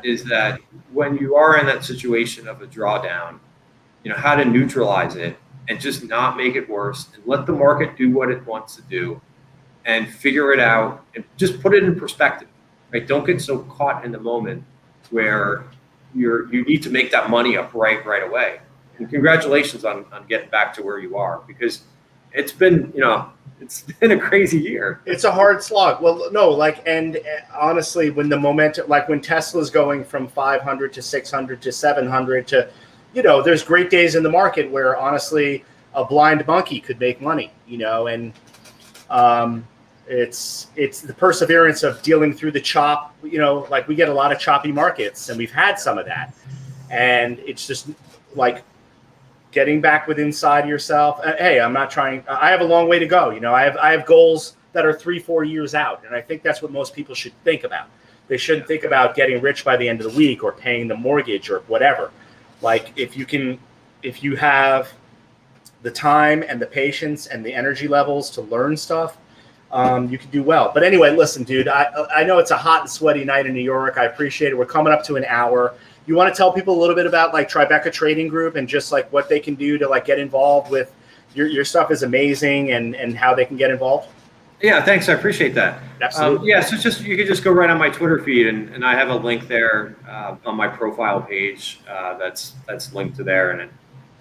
Is that when you are in that situation of a drawdown, you know, how to neutralize it and just not make it worse and let the market do what it wants to do and figure it out and just put it in perspective, right? Don't get so caught in the moment where you need to make that money up right away. And congratulations on getting back to where you are, because it's been, it's been a crazy year. It's a hard slog. Well, no, and honestly, when the momentum, like when Tesla's going from 500 to 600 to 700 to, there's great days in the market where honestly a blind monkey could make money, and it's the perseverance of dealing through the chop, like we get a lot of choppy markets, and we've had some of that, and it's just like getting back with inside yourself. Hey, I'm not trying. I have a long way to go. I have goals that are 3-4 years out, and I think that's what most people should think about. They shouldn't think about getting rich by the end of the week or paying the mortgage or whatever. Like if you have the time and the patience and the energy levels to learn stuff, you can do well. But anyway, listen, dude, I know it's a hot and sweaty night in New York. I appreciate it. We're coming up to an hour. You want to tell people a little bit about like Tribeca Trading Group and just like what they can do to like get involved with your stuff is amazing, and how they can get involved? Yeah, thanks. I appreciate that. Absolutely. So you could just go right on my Twitter feed, and I have a link there on my profile page that's linked to there, and it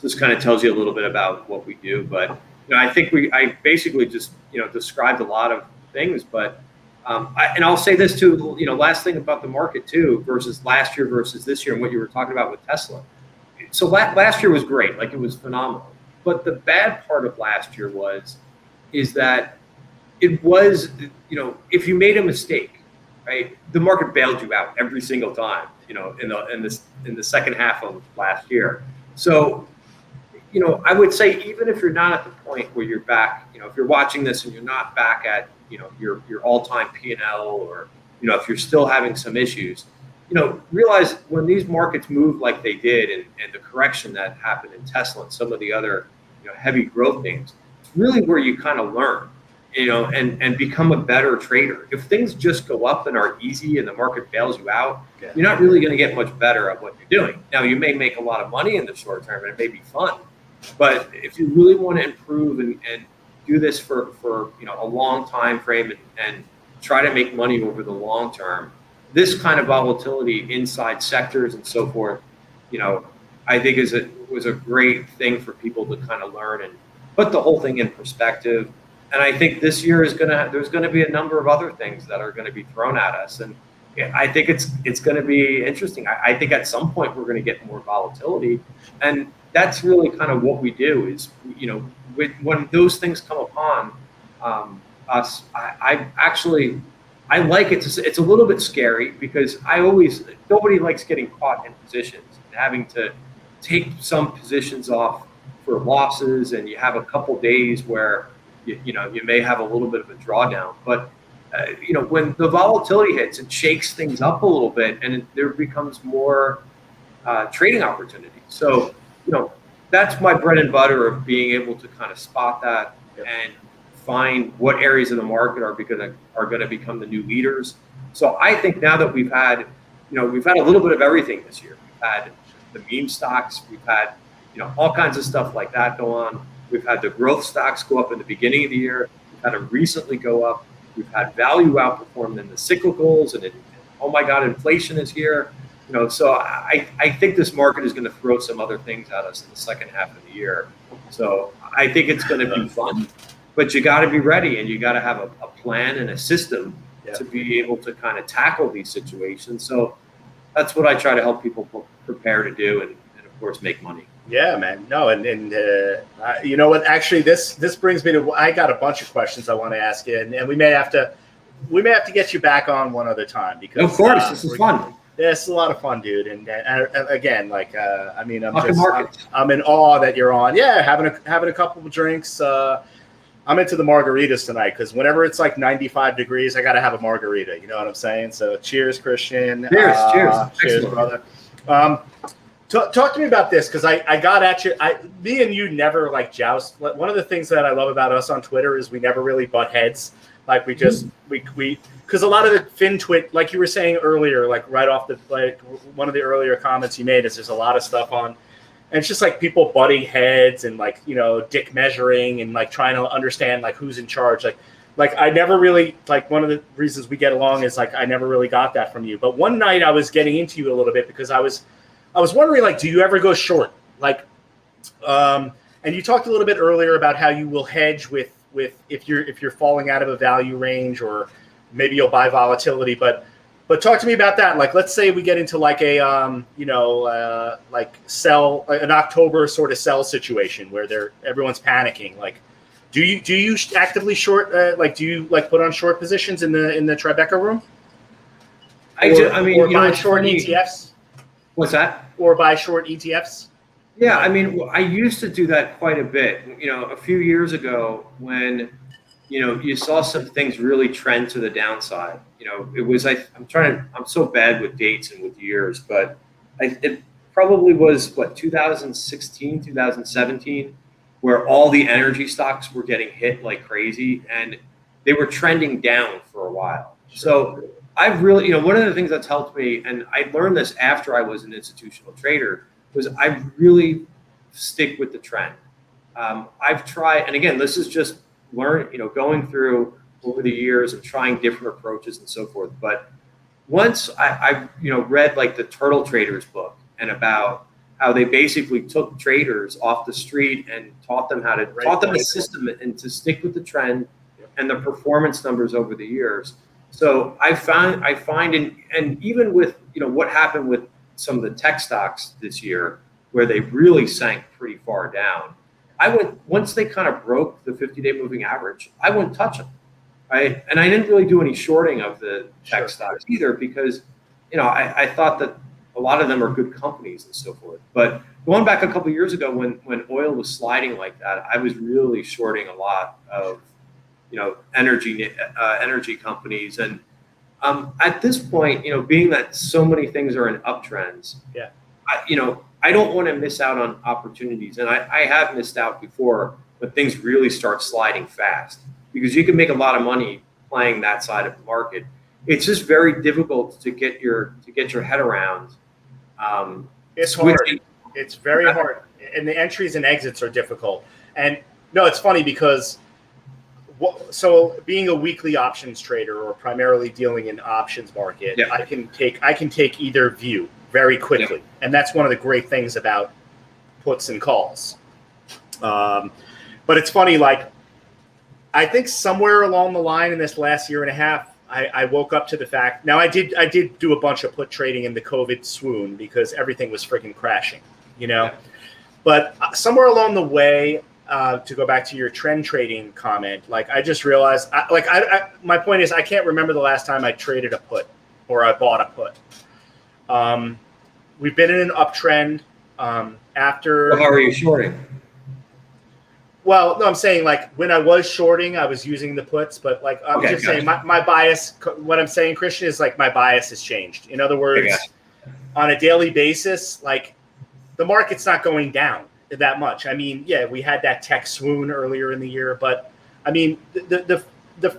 just kind of tells you a little bit about what we do. But I think I basically just described a lot of things, but and I'll say this too. Last thing about the market too, versus last year versus this year, and what you were talking about with Tesla. So last year was great, like it was phenomenal. But the bad part of last year is that it was, if you made a mistake, right, the market bailed you out every single time, in the second half of last year. So, I would say even if you're not at the point where you're back, if you're watching this and you're not back at, your all-time P&L, or, if you're still having some issues, realize when these markets move like they did, and the correction that happened in Tesla and some of the other, heavy growth names, it's really where you kind of learn, and become a better trader. If things just go up and are easy and the market bails you out, you're not really going to get much better at what you're doing. Now, you may make a lot of money in the short term, and it may be fun, but if you really want to improve and do this for a long time frame, and try to make money over the long term, this kind of volatility inside sectors and so forth, I think was a great thing for people to kind of learn and put the whole thing in perspective. And I think this year there's going to be a number of other things that are going to be thrown at us, and I think it's going to be interesting. I think at some point we're going to get more volatility, and that's really kind of what we do. Is when those things come upon us, I like it. It's a little bit scary, because nobody likes getting caught in positions and having to take some positions off for losses, and you have a couple days where you may have a little bit of a drawdown. But when the volatility hits, it shakes things up a little bit, and there becomes more trading opportunities. So that's my bread and butter of being able to kind of spot that and find what areas of the market are going to become the new leaders. So I think now that we've had a little bit of everything this year. We've had the meme stocks, we've had all kinds of stuff like that go on. We've had the growth stocks go up in the beginning of the year. We've had them recently go up. We've had value outperform in the cyclicals, and oh my God, inflation is here. So I think this market is going to throw some other things at us in the second half of the year. So I think it's going to be fun, but you got to be ready, and you got to have a plan and a system to be able to kind of tackle these situations. So that's what I try to help people prepare to do, and of course make money. Yeah, man. No, and you know what? Actually, this brings me to. I got a bunch of questions I want to ask you, and we may have to get you back on one other time, because of course this is fun. Yeah, it's a lot of fun, dude. And again, like I'm in awe that you're on. Yeah, having a couple of drinks. I'm into the margaritas tonight, because whenever it's like 95 degrees, I got to have a margarita. You know what I'm saying? So cheers, Christian. Cheers, brother. Talk to me about this, because I got at you. Me and you never like joust. One of the things that I love about us on Twitter is we never really butt heads. Like we just because a lot of the FinTwit, like you were saying earlier, like right off one of the earlier comments you made is there's a lot of stuff on, and it's just like people butting heads and like dick measuring and like trying to understand like who's in charge. Like I never really, like, one of the reasons we get along is like I never really got that from you. But one night I was getting into you a little bit, because I was wondering, like, do you ever go short? Like, And you talked a little bit earlier about how you will hedge with if you're falling out of a value range, or maybe you'll buy volatility. But talk to me about that. Like, let's say we get into like a like sell an October sort of sell situation where everyone's panicking. Like, do you actively short? Do you like put on short positions in the Tribeca room? Or buy short ETFs. What's that? Or buy short ETFs. Yeah, I mean, I used to do that quite a bit. A few years ago when, you saw some things really trend to the downside. It was I'm so bad with dates and with years, but it probably was 2016, 2017, where all the energy stocks were getting hit like crazy, and they were trending down for a while. So I've really, one of the things that's helped me, and I learned this after I was an institutional trader, was I really stick with the trend. I've tried, and again, this is just going through over the years and trying different approaches and so forth. But once I read like the Turtle Traders book, and about how they basically took traders off the street and taught them a system and to stick with the trend and the performance numbers over the years. So I find, and even with what happened with some of the tech stocks this year, where they really sank pretty far down, once they kind of broke the 50-day moving average, I wouldn't touch them. Right? And I didn't really do any shorting of the tech stocks either, because I thought that a lot of them are good companies and so forth. But going back a couple of years ago, when oil was sliding like that, I was really shorting a lot of energy companies. And at this point, being that so many things are in uptrends, I don't want to miss out on opportunities. And I have missed out before when things really start sliding fast, because you can make a lot of money playing that side of the market. It's just very difficult to get your head around. It's hard. It's very hard, and the entries and exits are difficult. And no, it's funny because being a weekly options trader, or primarily dealing in options market, I can take either view very quickly, and that's one of the great things about puts and calls. But it's funny, like, I think somewhere along the line in this last year and a half, I woke up to the fact. Now I did do a bunch of put trading in the COVID swoon because everything was freaking crashing, But somewhere along the way, to go back to your trend trading comment, like, I just realized, my point is, I can't remember the last time I traded a put or I bought a put. We've been in an uptrend after. Well, how are you shorting? Well, no, I'm saying, like, when I was shorting, I was using the puts, but like, I'm just saying my bias, what I'm saying, Christian, is like my bias has changed. In other words, on a daily basis, like, the market's not going down that much. I mean, we had that tech swoon earlier in the year, but I mean, the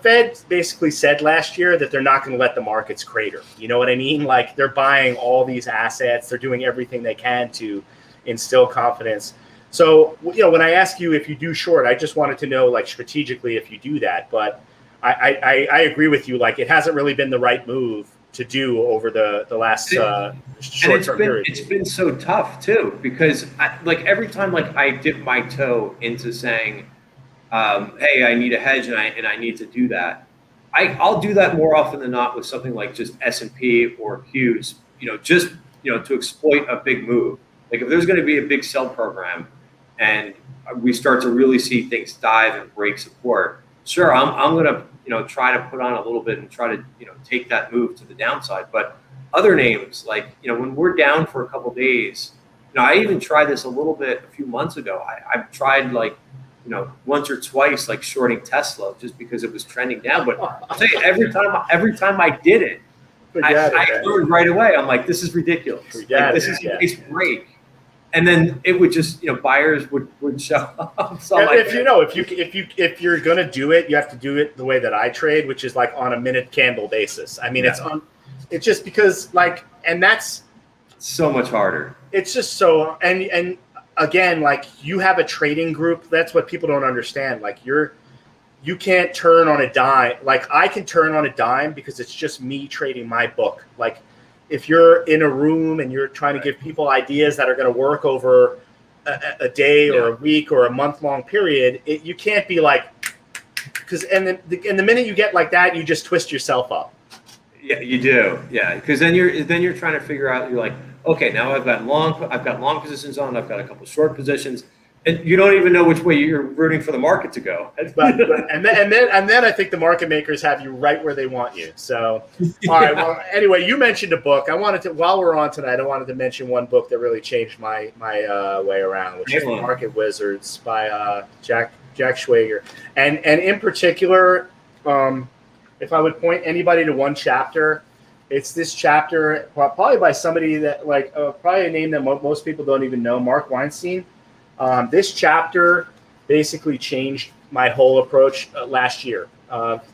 Fed basically said last year that they're not going to let the markets crater. You know what I mean? Like, they're buying all these assets. They're doing everything they can to instill confidence. So, when I ask you if you do short, I just wanted to know, like, strategically if you do that. But I agree with you. Like, it hasn't really been the right move to do over the last short-term period. It's been so tough too, because every time I dip my toe into saying, hey, I need a hedge and I need to do that, I'll do that more often than not with something like just S&P or Hughes, to exploit a big move. Like, if there's going to be a big sell program and we start to really see things dive and break support, sure, I'm going to try to put on a little bit and try to take that move to the downside. But other names, like, when we're down for a couple of days, I even tried this a little bit a few months ago. I've tried once or twice, like, shorting Tesla just because it was trending down. But I'll tell you, every time I did it, I learned right away. I'm like, this is ridiculous. This is a nice break. And then it would just, buyers would show up. So if you're gonna do it, you have to do it the way that I trade, which is like on a minute candle basis. I mean, it's just because, like, and that's so much harder. It's just so, and again, like, you have a trading group. That's what people don't understand. Like, you can't turn on a dime. Like, I can turn on a dime because it's just me trading my book. Like, if you're in a room and you're trying to give people ideas that are going to work over a day or a week or a month-long period, you can't be like, because and the minute you get like that, you just twist yourself up. Yeah, you do. Yeah, because then you're trying to figure out. You're like, okay, now I've got long positions on. I've got a couple short positions, and you don't even know which way you're rooting for the market to go. and then I think the market makers have you right where they want you. So, all right. Well, anyway, you mentioned a book. While we're on tonight, I wanted to mention one book that really changed my way around, which is Market Wizards by Jack Schwager, and in particular. If I would point anybody to one chapter, it's this chapter, probably by somebody that probably a name that most people don't even know, Mark Weinstein. This chapter basically changed my whole approach last year.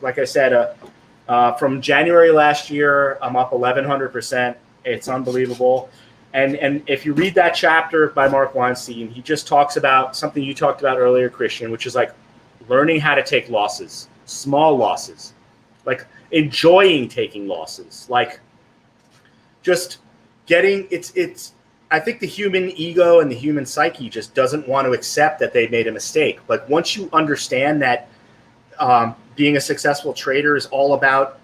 Like I said, from January last year, I'm up 1,100%. It's unbelievable. And if you read that chapter by Mark Weinstein, he just talks about something you talked about earlier, Christian, which is like learning how to take losses, small losses. Like enjoying taking losses, like just getting it's I think the human ego and the human psyche just doesn't want to accept that they made a mistake. Like once you understand that being a successful trader is all about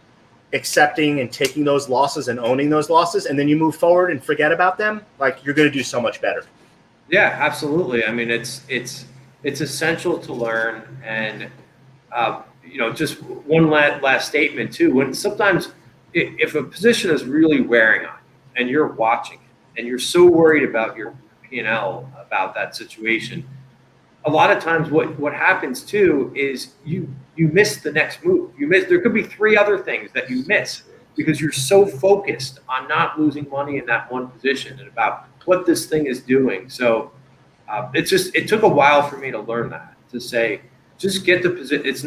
accepting and taking those losses and owning those losses, and then you move forward and forget about them, like you're going to do so much better. Yeah, absolutely. I mean, it's essential to learn. And just one last statement too. When sometimes if a position is really wearing on you and you're watching it and you're so worried about your P&L about that situation, a lot of times what happens too is you miss the next move. There could be 3 other things that you miss because you're so focused on not losing money in that one position and about what this thing is doing. So it took a while for me to learn that, to say, just get the position. It's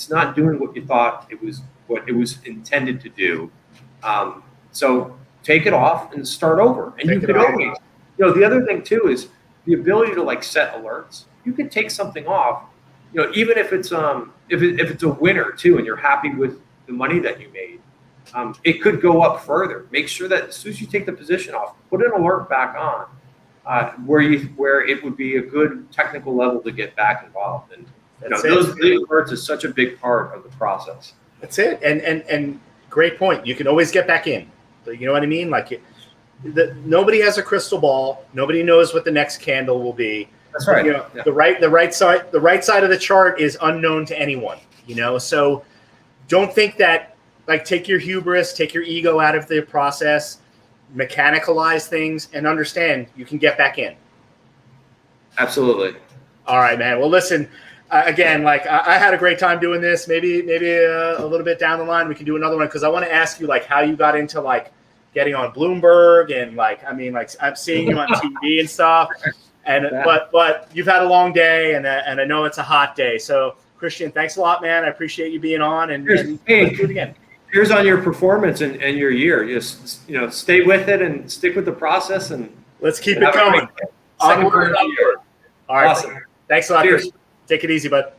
not doing what you thought what it was intended to do. So take it off and start over. And you could always, the other thing too is the ability to set alerts. You can take something off, even if it's if it's a winner too, and you're happy with the money that you made. It could go up further. Make sure that as soon as you take the position off, put an alert back on, where it would be a good technical level to get back involved. And those big alerts is such a big part of the process. That's it. And great point. You can always get back in. You know what I mean? Nobody has a crystal ball. Nobody knows what the next candle will be. That's right. The right side of the chart is unknown to anyone. So don't think that. Take your hubris, take your ego out of the process, mechanicalize things, and understand you can get back in. Absolutely. All right, man. Well, listen. Again, I had a great time doing this. Maybe a little bit down the line we can do another one, because I want to ask you how you got into getting on Bloomberg and I'm seeing you on TV and stuff. And but you've had a long day and I know it's a hot day. So Christian, thanks a lot, man. I appreciate you being on and let's do it again. Here's on your performance and your year. Just stay with it and stick with the process and let's keep it going. All right. Awesome. Thanks a lot. Cheers. Take it easy, bud.